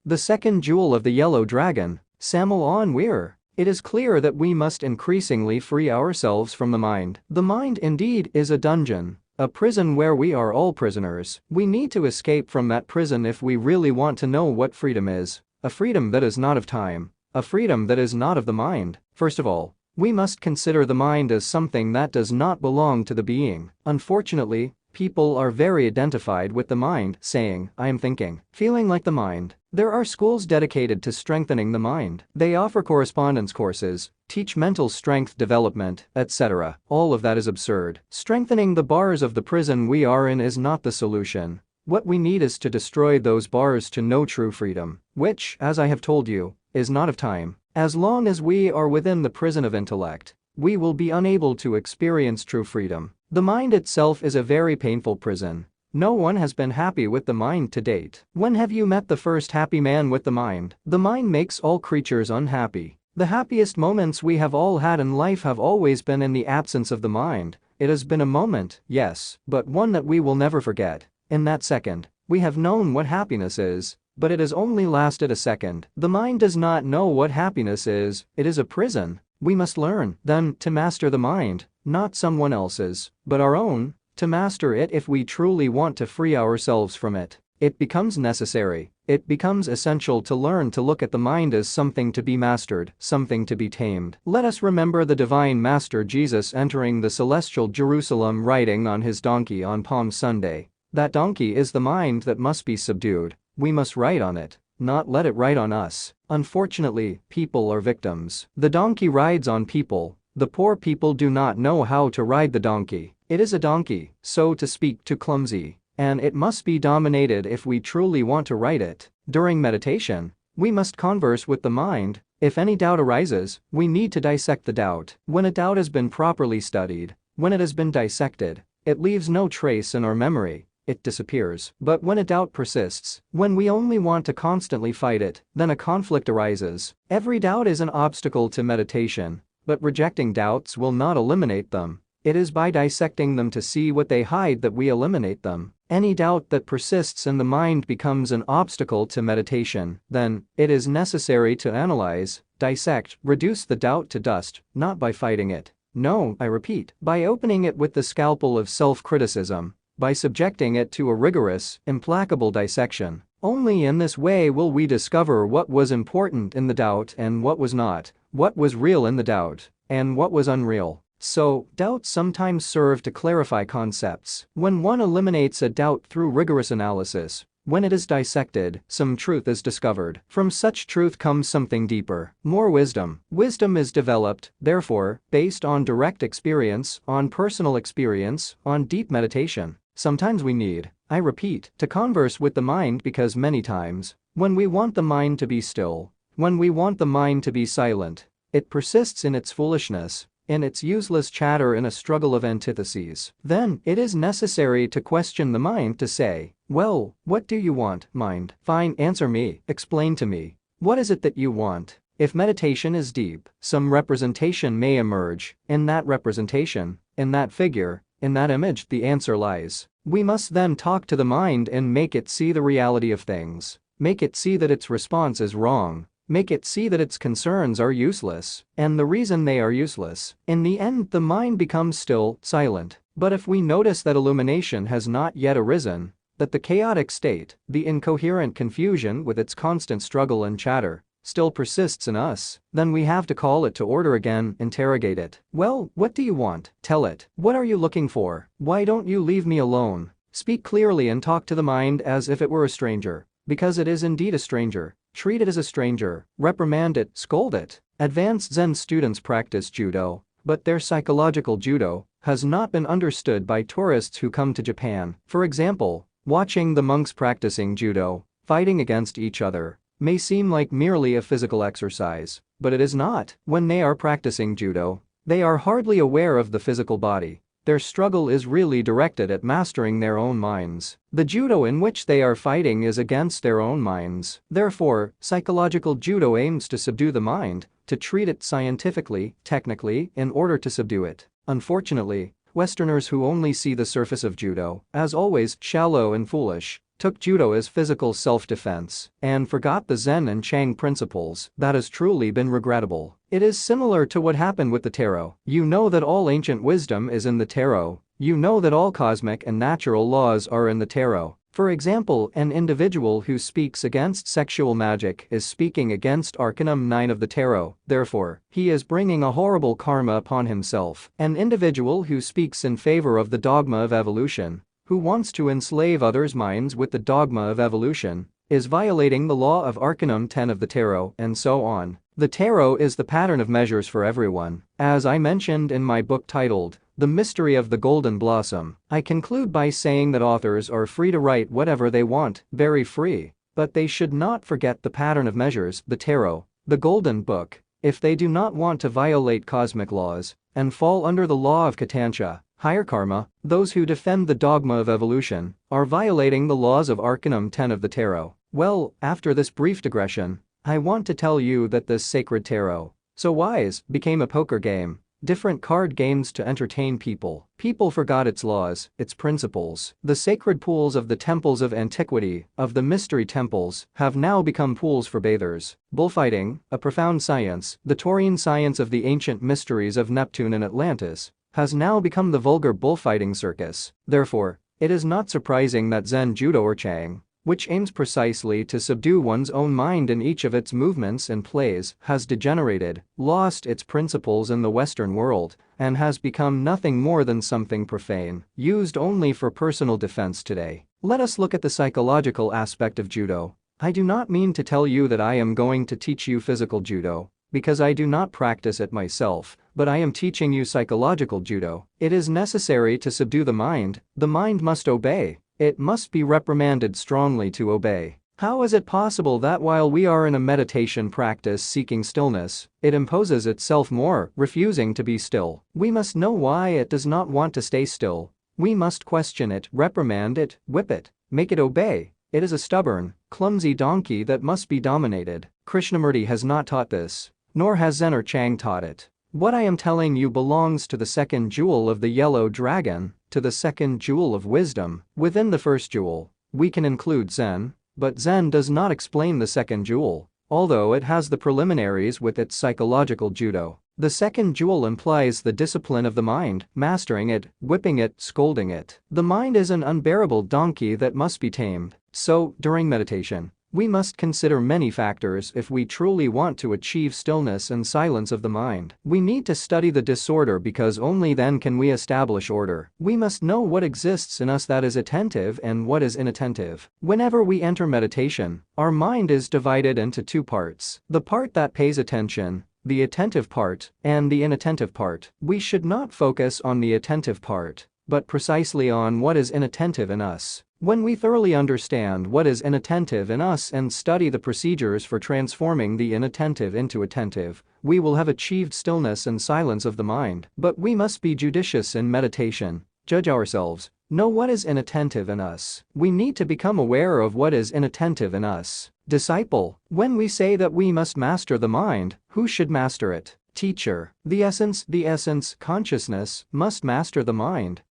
The second jewel of the yellow dragon, Samael Aun Weor. It is clear that we must increasingly free ourselves from the mind. The mind indeed is a dungeon, a prison where we are all prisoners. We need to escape from that prison if we really want to know what freedom is, a freedom that is not of time, a freedom that is not of the mind. First of all, we must consider the mind as something that does not belong to the being. Unfortunately, people are very identified with the mind, saying, I am thinking, feeling like the mind. There are schools dedicated to strengthening the mind. They offer correspondence courses, teach mental strength development, etc. All of that is absurd. Strengthening the bars of the prison we are in is not the solution. What we need is to destroy those bars to know true freedom, which, as I have told you, is not of time. As long as we are within the prison of intellect, we will be unable to experience true freedom. The mind itself is a very painful prison. No one has been happy with the mind to date. When have you met the first happy man with the mind? The mind makes all creatures unhappy. The happiest moments we have all had in life have always been in the absence of the mind. It has been a moment, yes, but one that we will never forget. In that second, we have known what happiness is, but it has only lasted a second. The mind does not know what happiness is. It is a prison. We must learn, then, to master the mind, not someone else's, but our own, to master it if we truly want to free ourselves from it. It becomes necessary, it becomes essential to learn to look at the mind as something to be mastered, something to be tamed. Let us remember the divine master Jesus entering the celestial Jerusalem riding on his donkey on Palm Sunday. That donkey is the mind that must be subdued. We must ride on it, not let it ride on us. Unfortunately, people are victims. The donkey rides on people. The poor people do not know how to ride the donkey. It is a donkey, so to speak, too clumsy, and it must be dominated if we truly want to ride it. During meditation, we must converse with the mind. If any doubt arises, we need to dissect the doubt. When a doubt has been properly studied, when it has been dissected, it leaves no trace in our memory. It disappears. But when a doubt persists, when we only want to constantly fight it, then a conflict arises. Every doubt is an obstacle to meditation, but rejecting doubts will not eliminate them. It is by dissecting them to see what they hide that we eliminate them. Any doubt that persists in the mind becomes an obstacle to meditation. Then, it is necessary to analyze, dissect, reduce the doubt to dust, not by fighting it. No, I repeat, by opening it with the scalpel of self-criticism. By subjecting it to a rigorous, implacable dissection. Only in this way will we discover what was important in the doubt and what was not, what was real in the doubt, and what was unreal. So, doubts sometimes serve to clarify concepts. When one eliminates a doubt through rigorous analysis, when it is dissected, some truth is discovered. From such truth comes something deeper, more wisdom. Wisdom is developed, therefore, based on direct experience, on personal experience, on deep meditation. Sometimes we need, I repeat, to converse with the mind because many times, when we want the mind to be still, when we want the mind to be silent, it persists in its foolishness, in its useless chatter in a struggle of antitheses. Then, it is necessary to question the mind to say, well, what do you want, mind? Fine, answer me, explain to me. What is it that you want? If meditation is deep, some representation may emerge. In that representation, in that figure, in that image, the answer lies. We must then talk to the mind and make it see the reality of things. Make it see that its response is wrong. Make it see that its concerns are useless, and the reason they are useless. In the end, the mind becomes still, silent. But if we notice that illumination has not yet arisen, that the chaotic state, the incoherent confusion with its constant struggle and chatter, still persists in us, then we have to call it to order again, interrogate it. Well, what do you want? Tell it. What are you looking for? Why don't you leave me alone? Speak clearly and talk to the mind as if it were a stranger, because it is indeed a stranger. Treat it as a stranger, reprimand it, scold it. Advanced Zen students practice judo, but their psychological judo has not been understood by tourists who come to Japan. For example, watching the monks practicing judo, fighting against each other, may seem like merely a physical exercise, but it is not. When they are practicing judo, they are hardly aware of the physical body. Their struggle is really directed at mastering their own minds. The judo in which they are fighting is against their own minds. Therefore, psychological judo aims to subdue the mind, to treat it scientifically, technically, in order to subdue it. Unfortunately, Westerners who only see the surface of judo, as always, shallow and foolish, took judo as physical self-defense, and forgot the Zen and Chang principles. That has truly been regrettable. It is similar to what happened with the tarot. You know that all ancient wisdom is in the tarot. You know that all cosmic and natural laws are in the tarot. For example, an individual who speaks against sexual magic is speaking against Arcanum 9 of the tarot, therefore, he is bringing a horrible karma upon himself. An individual who speaks in favor of the dogma of evolution, who wants to enslave others' minds with the dogma of evolution, is violating the law of Arcanum 10 of the tarot, and so on. The tarot is the pattern of measures for everyone. As I mentioned in my book titled, The Mystery of the Golden Blossom, I conclude by saying that authors are free to write whatever they want, very free, but they should not forget the pattern of measures, the tarot, the golden book, if they do not want to violate cosmic laws and fall under the law of Katancha, higher karma. Those who defend the dogma of evolution are violating the laws of Arcanum 10 of the tarot. Well, after this brief digression, I want to tell you that this sacred tarot, so wise, became a poker game. Different card games to entertain people. People forgot its laws, its principles. The sacred pools of the temples of antiquity, of the mystery temples, have now become pools for bathers. Bullfighting, a profound science, the Taurian science of the ancient mysteries of Neptune and Atlantis, has now become the vulgar bullfighting circus. Therefore, it is not surprising that Zen Judo or Chang, which aims precisely to subdue one's own mind in each of its movements and plays, has degenerated, lost its principles in the Western world, and has become nothing more than something profane, used only for personal defense today. Let us look at the psychological aspect of judo. I do not mean to tell you that I am going to teach you physical judo, because I do not practice it myself, but I am teaching you psychological judo. It is necessary to subdue the mind must obey. It must be reprimanded strongly to obey. How is it possible that while we are in a meditation practice seeking stillness, it imposes itself more, refusing to be still? We must know why it does not want to stay still. We must question it, reprimand it, whip it, make it obey. It is a stubborn, clumsy donkey that must be dominated. Krishnamurti has not taught this, nor has Zen or Chang taught it. What I am telling you belongs to the second jewel of the yellow dragon, to the second jewel of wisdom. Within the first jewel, we can include Zen, but Zen does not explain the second jewel, although it has the preliminaries with its psychological judo. The second jewel implies the discipline of the mind, mastering it, whipping it, scolding it. The mind is an unbearable donkey that must be tamed. So, during meditation, we must consider many factors if we truly want to achieve stillness and silence of the mind. We need to study the disorder because only then can we establish order. We must know what exists in us that is attentive and what is inattentive. Whenever we enter meditation, our mind is divided into two parts. The part that pays attention, the attentive part, and the inattentive part. We should not focus on the attentive part, but precisely on what is inattentive in us. When we thoroughly understand what is inattentive in us and study the procedures for transforming the inattentive into attentive, we will have achieved stillness and silence of the mind. But we must be judicious in meditation, judge ourselves, know what is inattentive in us. We need to become aware of what is inattentive in us. Disciple, when we say that we must master the mind, who should master it? Teacher, the essence, consciousness, must master the mind.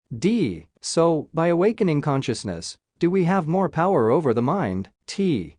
So, by awakening consciousness, do we have more power over the mind?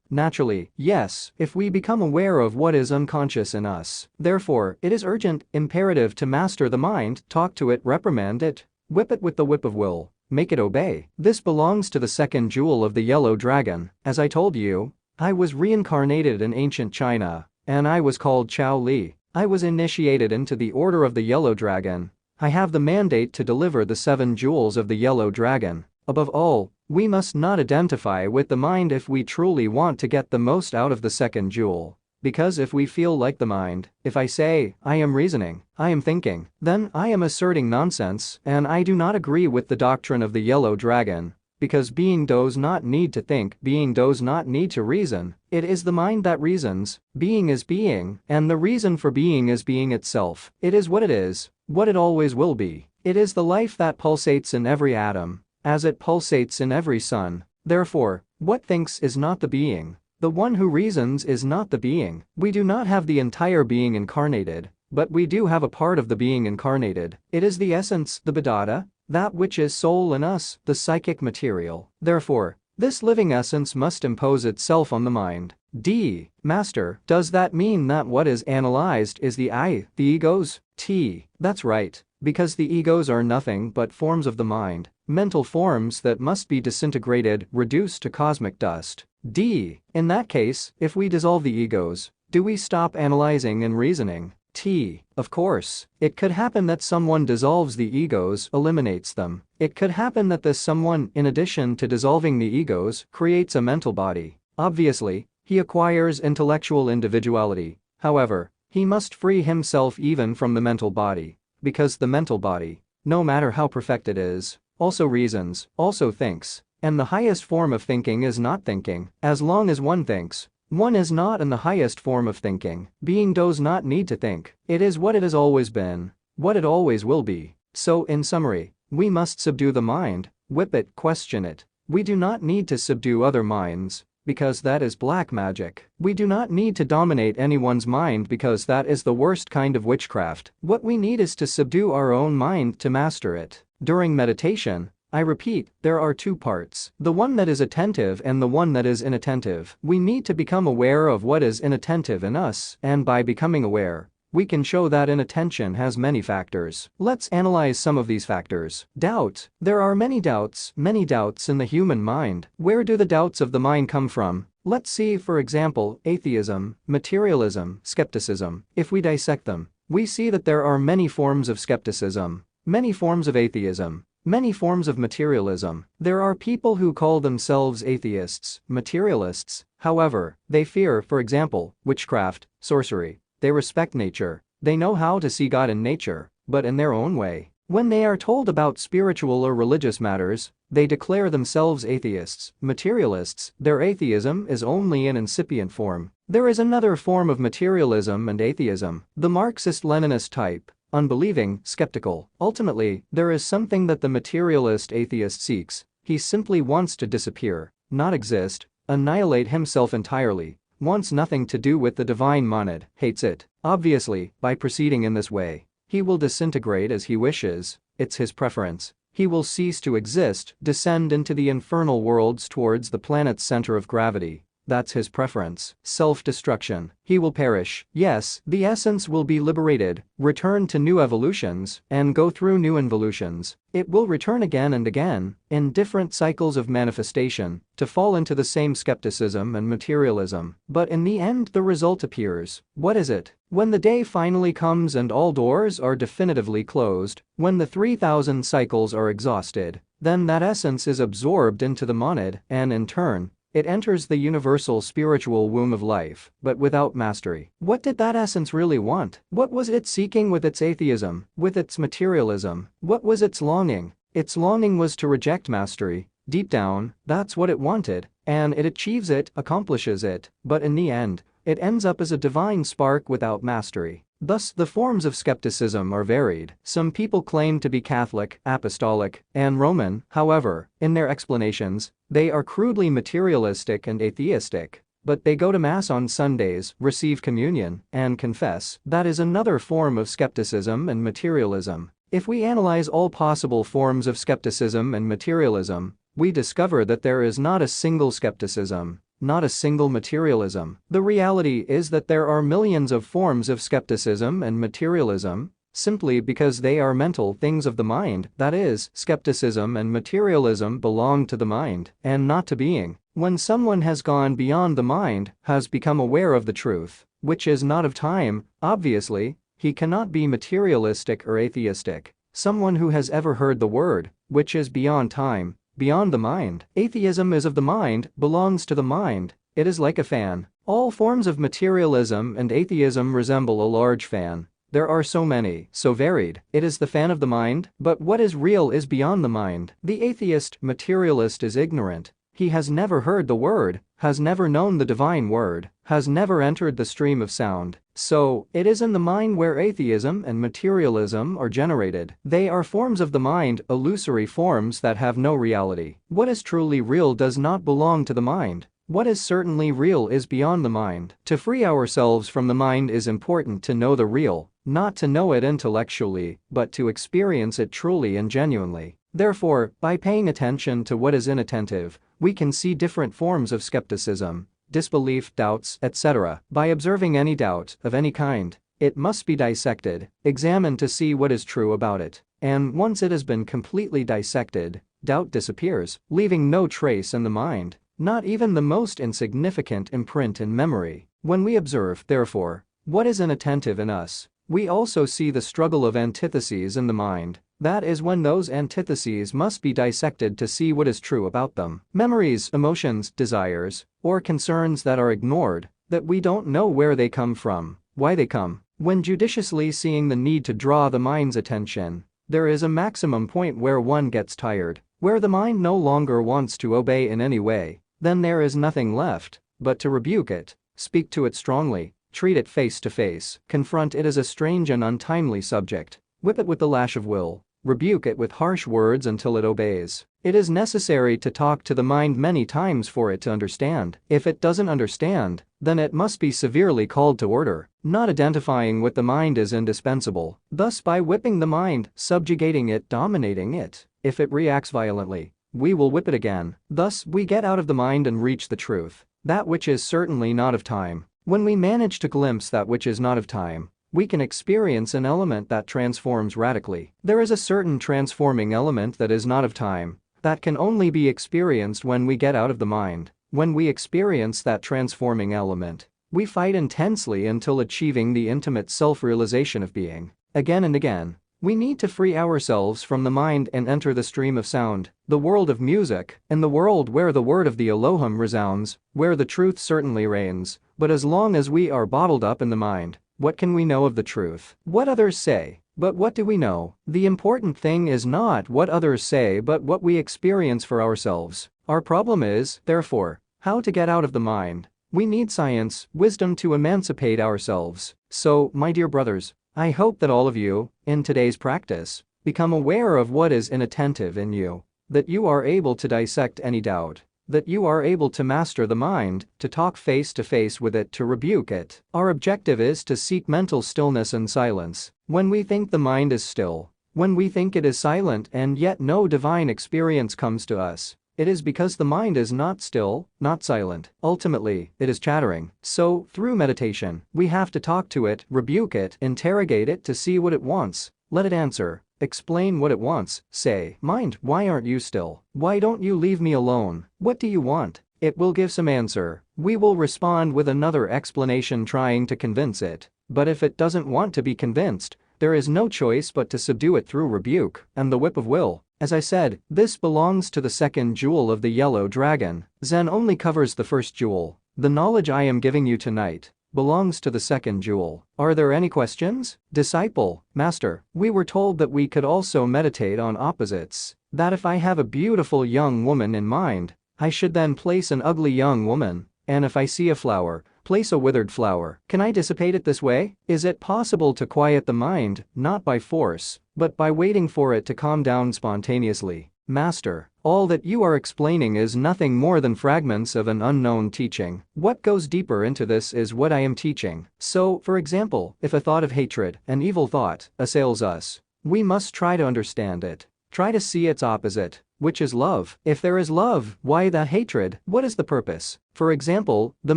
Naturally, yes, if we become aware of what is unconscious in us. Therefore, it is urgent, imperative to master the mind, talk to it, reprimand it, whip it with the whip of will, make it obey. This belongs to the second jewel of the yellow dragon. As I told you, I was reincarnated in ancient China, and I was called Chao Li. I was initiated into the Order of the Yellow Dragon. I have the mandate to deliver the 7 jewels of the Yellow Dragon. Above all, we must not identify with the mind if we truly want to get the most out of the second jewel. Because if we feel like the mind, if I say, I am reasoning, I am thinking, then I am asserting nonsense, and I do not agree with the doctrine of the Yellow Dragon. Because being does not need to think, being does not need to reason. It is the mind that reasons, being is being, and the reason for being is being itself. It is what it is, what it always will be. It is the life that pulsates in every atom, as it pulsates in every sun. Therefore, what thinks is not the being. The one who reasons is not the being. We do not have the entire being incarnated, but we do have a part of the being incarnated. It is the essence, the bodhidharma, that which is soul in us, the psychic material. Therefore, This living essence must impose itself on the mind. D. Master, does that mean that what is analyzed is the I, the egos? T. That's right. Because the egos are nothing but forms of the mind, mental forms that must be disintegrated, reduced to cosmic dust. D. In that case, if we dissolve the egos, do we stop analyzing and reasoning? T. Of course. It could happen that someone dissolves the egos, eliminates them. It could happen that this someone, in addition to dissolving the egos, creates a mental body. Obviously, he acquires intellectual individuality. However, he must free himself even from the mental body. Because the mental body, no matter how perfect it is, also reasons, also thinks. And the highest form of thinking is not thinking. As long as one thinks, one is not in the highest form of thinking. Being does not need to think. It is what it has always been, what it always will be. So in summary, we must subdue the mind, whip it, question it. We do not need to subdue other minds, because that is black magic. We do not need to dominate anyone's mind because that is the worst kind of witchcraft. What we need is to subdue our own mind to master it. During meditation, I repeat, there are two parts, the one that is attentive and the one that is inattentive. We need to become aware of what is inattentive in us, and by becoming aware, we can show that inattention has many factors. Let's analyze some of these factors. Doubt. There are many doubts in the human mind. Where do the doubts of the mind come from? Let's see, for example, atheism, materialism, skepticism. If we dissect them, we see that there are many forms of skepticism, many forms of atheism, many forms of materialism. There are people who call themselves atheists, materialists. However, they fear, for example, witchcraft, sorcery. They respect nature. They know how to see God in nature, but in their own way. When they are told about spiritual or religious matters, they declare themselves atheists, materialists. Their atheism is only an incipient form. There is another form of materialism and atheism, the Marxist-Leninist type, unbelieving, skeptical. Ultimately, there is something that the materialist atheist seeks. He simply wants to disappear, not exist, annihilate himself entirely. Wants nothing to do with the divine monad, hates it. Obviously, by proceeding in this way, he will disintegrate as he wishes, it's his preference. He will cease to exist, descend into the infernal worlds towards the planet's center of gravity. That's his preference. Self-destruction. He will perish. Yes, the essence will be liberated, return to new evolutions, and go through new involutions. It will return again and again, in different cycles of manifestation, to fall into the same skepticism and materialism. But in the end, the result appears. What is it? When the day finally comes and all doors are definitively closed, when the 3,000 cycles are exhausted, then that essence is absorbed into the monad, and in turn, it enters the universal spiritual womb of life, but without mastery. What did that essence really want? What was it seeking with its atheism, with its materialism? What was its longing? Its longing was to reject mastery. Deep down, that's what it wanted, and it achieves it, accomplishes it, but in the end, it ends up as a divine spark without mastery. Thus, the forms of skepticism are varied. Some people claim to be Catholic, Apostolic, and Roman. However, in their explanations, they are crudely materialistic and atheistic. But they go to Mass on Sundays, receive communion, and confess. That is another form of skepticism and materialism. If we analyze all possible forms of skepticism and materialism, we discover that there is not a single skepticism, not a single materialism. The reality is that there are millions of forms of skepticism and materialism, simply because they are mental things of the mind. That is, skepticism and materialism belong to the mind, and not to being. When someone has gone beyond the mind, has become aware of the truth, which is not of time, obviously, he cannot be materialistic or atheistic. Someone who has ever heard the word, which is beyond time, beyond the mind. Atheism is of the mind, belongs to the mind. It is like a fan. All forms of materialism and atheism resemble a large fan. There are so many, so varied. It is the fan of the mind, but what is real is beyond the mind. The atheist, materialist is ignorant. He has never heard the word, has never known the divine word, has never entered the stream of sound. So, it is in the mind where atheism and materialism are generated. They are forms of the mind, illusory forms that have no reality. What is truly real does not belong to the mind. What is certainly real is beyond the mind. To free ourselves from the mind is important to know the real, not to know it intellectually, but to experience it truly and genuinely. Therefore, by paying attention to what is inattentive, we can see different forms of skepticism, disbelief, doubts, etc. By observing any doubt of any kind, it must be dissected, examined to see what is true about it. And once it has been completely dissected, doubt disappears, leaving no trace in the mind, not even the most insignificant imprint in memory. When we observe, therefore, what is inattentive in us, we also see the struggle of antitheses in the mind. That is when those antitheses must be dissected to see what is true about them. Memories, emotions, desires, or concerns that are ignored, that we don't know where they come from, why they come. When judiciously seeing the need to draw the mind's attention, there is a maximum point where one gets tired, where the mind no longer wants to obey in any way, then there is nothing left but to rebuke it, speak to it strongly, treat it face to face, confront it as a strange and untimely subject, whip it with the lash of will, rebuke it with harsh words until it obeys. It is necessary to talk to the mind many times for it to understand. If it doesn't understand, then it must be severely called to order. Not identifying with the mind is indispensable. Thus, by whipping the mind, subjugating it, dominating it, if it reacts violently, we will whip it again. Thus, we get out of the mind and reach the truth, that which is certainly not of time. When we manage to glimpse that which is not of time, we can experience an element that transforms radically. There is a certain transforming element that is not of time, that can only be experienced when we get out of the mind. When we experience that transforming element, we fight intensely until achieving the intimate self-realization of being. Again and again, we need to free ourselves from the mind and enter the stream of sound, the world of music, and the world where the word of the Elohim resounds, where the truth certainly reigns. But as long as we are bottled up in the mind, what can we know of the truth? What others say. But what do we know? The important thing is not what others say but what we experience for ourselves. Our problem is, therefore, how to get out of the mind. We need science, wisdom to emancipate ourselves. So, my dear brothers, I hope that all of you, in today's practice, become aware of what is inattentive in you, that you are able to dissect any doubt, that you are able to master the mind, to talk face to face with it, to rebuke it. Our objective is to seek mental stillness and silence. When we think the mind is still, when we think it is silent and yet no divine experience comes to us, it is because the mind is not still, not silent. Ultimately, it is chattering. So, through meditation, we have to talk to it, rebuke it, interrogate it to see what it wants, let it answer. Explain what it wants. Say, mind, why aren't you still? Why don't you leave me alone? What do you want? It will give some answer. We will respond with another explanation trying to convince it. But if it doesn't want to be convinced, there is no choice but to subdue it through rebuke and the whip of will. As I said, this belongs to the second jewel of the yellow dragon. Zen only covers the first jewel. The knowledge I am giving you tonight belongs to the second jewel. Are there any questions? Disciple, Master, we were told that we could also meditate on opposites, that if I have a beautiful young woman in mind, I should then place an ugly young woman, and if I see a flower, place a withered flower. Can I dissipate it this way? Is it possible to quiet the mind, not by force, but by waiting for it to calm down spontaneously? Master, all that you are explaining is nothing more than fragments of an unknown teaching. What goes deeper into this is what I am teaching. So, for example, if a thought of hatred, an evil thought, assails us, we must try to understand it. Try to see its opposite, which is love. If there is love, why the hatred? What is the purpose? For example, the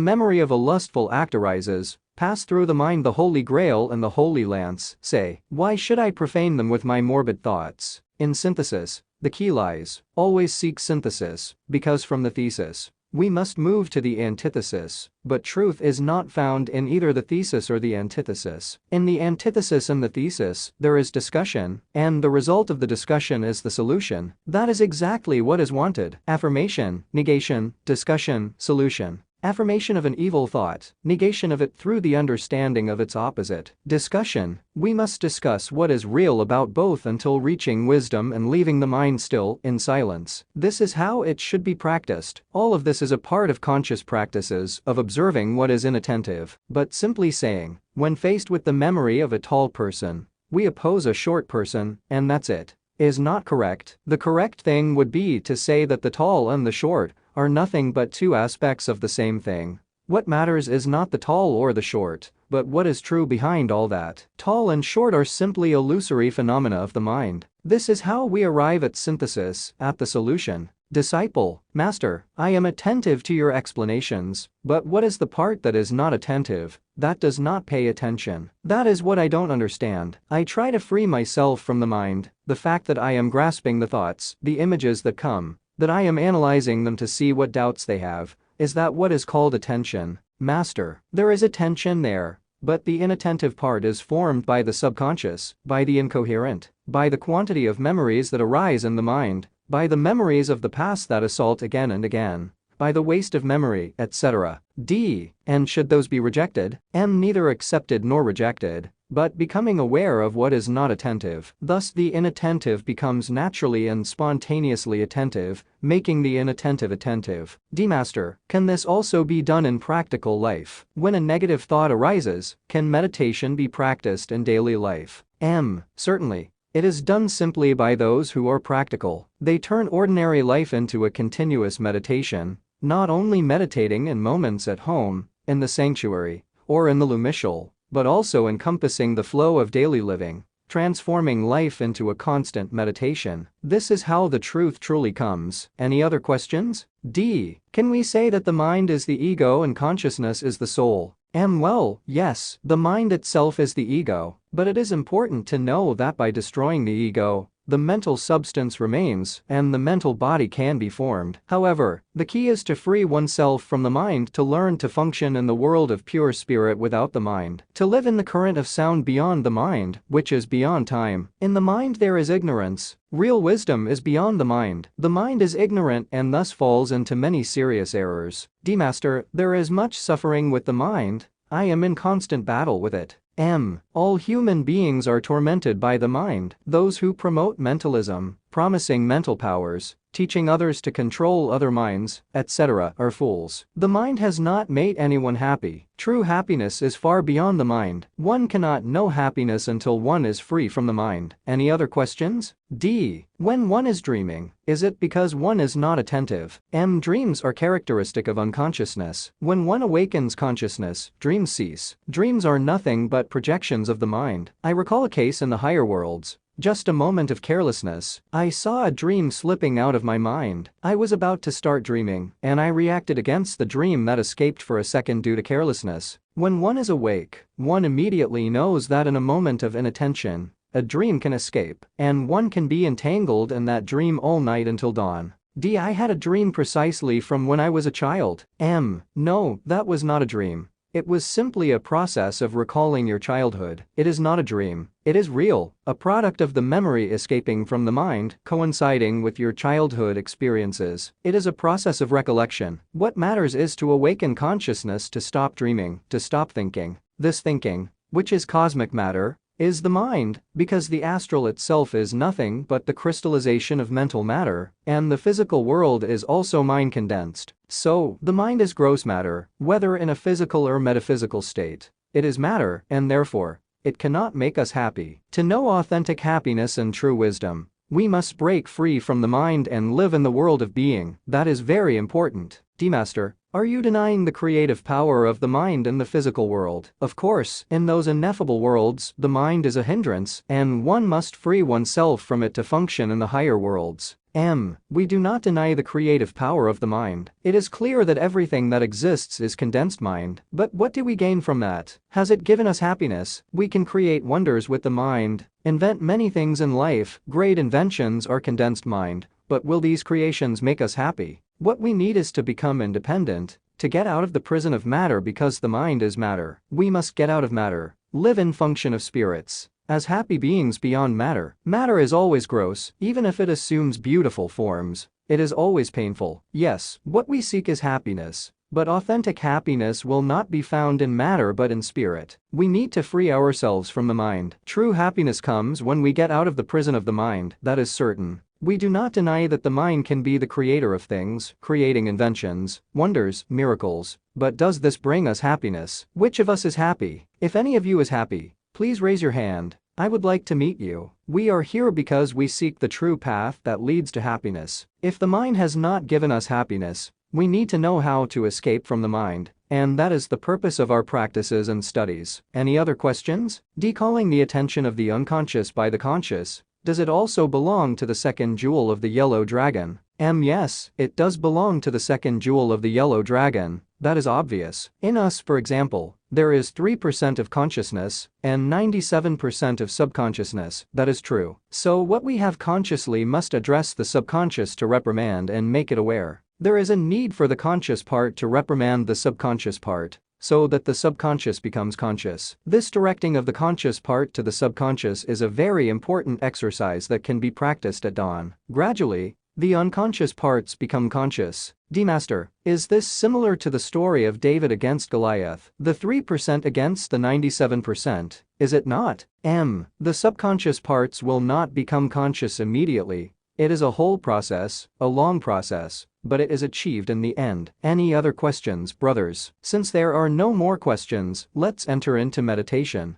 memory of a lustful act arises. Pass through the mind the Holy Grail and the Holy Lance. Say, why should I profane them with my morbid thoughts? In synthesis, the key lies. Always seek synthesis, because from the thesis, we must move to the antithesis. But truth is not found in either the thesis or the antithesis. In the antithesis and the thesis, there is discussion, and the result of the discussion is the solution. That is exactly what is wanted. Affirmation, negation, discussion, solution. Affirmation of an evil thought, negation of it through the understanding of its opposite. Discussion, we must discuss what is real about both until reaching wisdom and leaving the mind still, in silence. This is how it should be practiced. All of this is a part of conscious practices of observing what is inattentive. But simply saying, when faced with the memory of a tall person, we oppose a short person, and that's it, is not correct. The correct thing would be to say that the tall and the short are nothing but two aspects of the same thing. What matters is not the tall or the short, but what is true behind all that. Tall and short are simply illusory phenomena of the mind. This is how we arrive at synthesis, at the solution. Disciple: Master, I am attentive to your explanations, but what is the part that is not attentive, that does not pay attention? That is what I don't understand. I try to free myself from the mind, the fact that I am grasping the thoughts, the images that come, that I am analyzing them to see what doubts they have. Is that what is called attention? Master, there is attention there, but the inattentive part is formed by the subconscious, by the incoherent, by the quantity of memories that arise in the mind, by the memories of the past that assault again and again, by the waste of memory, etc. D. And should those be rejected? M. Neither accepted nor rejected, but becoming aware of what is not attentive. Thus the inattentive becomes naturally and spontaneously attentive, making the inattentive attentive. D. Master, can this also be done in practical life? When a negative thought arises, can meditation be practiced in daily life? M. Certainly. It is done simply by those who are practical. They turn ordinary life into a continuous meditation, not only meditating in moments at home, in the sanctuary, or in the lumishal, but also encompassing the flow of daily living, transforming life into a constant meditation. This is how the truth truly comes. Any other questions? D. Can we say that the mind is the ego and consciousness is the soul? M. Well, yes, the mind itself is the ego, but it is important to know that by destroying the ego, the mental substance remains and the mental body can be formed. However, the key is to free oneself from the mind to learn to function in the world of pure spirit without the mind, to live in the current of sound beyond the mind, which is beyond time. In the mind there is ignorance. Real wisdom is beyond the mind. The mind is ignorant and thus falls into many serious errors. D. Master, there is much suffering with the mind. I am in constant battle with it. M. All human beings are tormented by the mind. Those who promote mentalism, promising mental powers, teaching others to control other minds, etc., are fools. The mind has not made anyone happy. True happiness is far beyond the mind. One cannot know happiness until one is free from the mind. Any other questions? D. When one is dreaming, is it because one is not attentive? M. Dreams are characteristic of unconsciousness. When one awakens consciousness, dreams cease. Dreams are nothing but projections of the mind. I recall a case in the higher worlds. Just a moment of carelessness, I saw a dream slipping out of my mind. I was about to start dreaming, and I reacted against the dream that escaped for a second due to carelessness. When one is awake, one immediately knows that in a moment of inattention, a dream can escape, and one can be entangled in that dream all night until dawn. D. I had a dream precisely from when I was a child. M. No, that was not a dream. It was simply a process of recalling your childhood. It is not a dream. It is real, a product of the memory escaping from the mind, coinciding with your childhood experiences. It is a process of recollection. What matters is to awaken consciousness, to stop dreaming, to stop thinking. This thinking, which is cosmic matter, is the mind, because the astral itself is nothing but the crystallization of mental matter, and the physical world is also mind condensed. So, the mind is gross matter, whether in a physical or metaphysical state. It is matter, and therefore, it cannot make us happy. To know authentic happiness and true wisdom, we must break free from the mind and live in the world of being. That is very important. D. Master, are you denying the creative power of the mind in the physical world? Of course, in those ineffable worlds, the mind is a hindrance, and one must free oneself from it to function in the higher worlds. M. We do not deny the creative power of the mind. It is clear that everything that exists is condensed mind. But what do we gain from that? Has it given us happiness? We can create wonders with the mind, invent many things in life. Great inventions are condensed mind. But will these creations make us happy? What we need is to become independent, to get out of the prison of matter, because the mind is matter. We must get out of matter, live in function of spirits, as happy beings beyond matter. Matter is always gross, even if it assumes beautiful forms. It is always painful. Yes, what we seek is happiness. But authentic happiness will not be found in matter but in spirit. We need to free ourselves from the mind. True happiness comes when we get out of the prison of the mind, that is certain. We do not deny that the mind can be the creator of things, creating inventions, wonders, miracles. But does this bring us happiness? Which of us is happy? If any of you is happy, please raise your hand. I would like to meet you. We are here because we seek the true path that leads to happiness. If the mind has not given us happiness, we need to know how to escape from the mind, and that is the purpose of our practices and studies. Any other questions? Decalling the attention of the unconscious by the conscious. Does it also belong to the second jewel of the yellow dragon? Yes, it does belong to the second jewel of the yellow dragon. That is obvious. In us, for example, there is 3% of consciousness and 97% of subconsciousness. That is true. So what we have consciously must address the subconscious to reprimand and make it aware. There is a need for the conscious part to reprimand the subconscious part, so that the subconscious becomes conscious. This directing of the conscious part to the subconscious is a very important exercise that can be practiced at dawn. Gradually, the unconscious parts become conscious. Master, is this similar to the story of David against Goliath? The 3% against the 97%, is it not? The subconscious parts will not become conscious immediately. It is a whole process, a long process, but it is achieved in the end. Any other questions, brothers? Since there are no more questions, let's enter into meditation.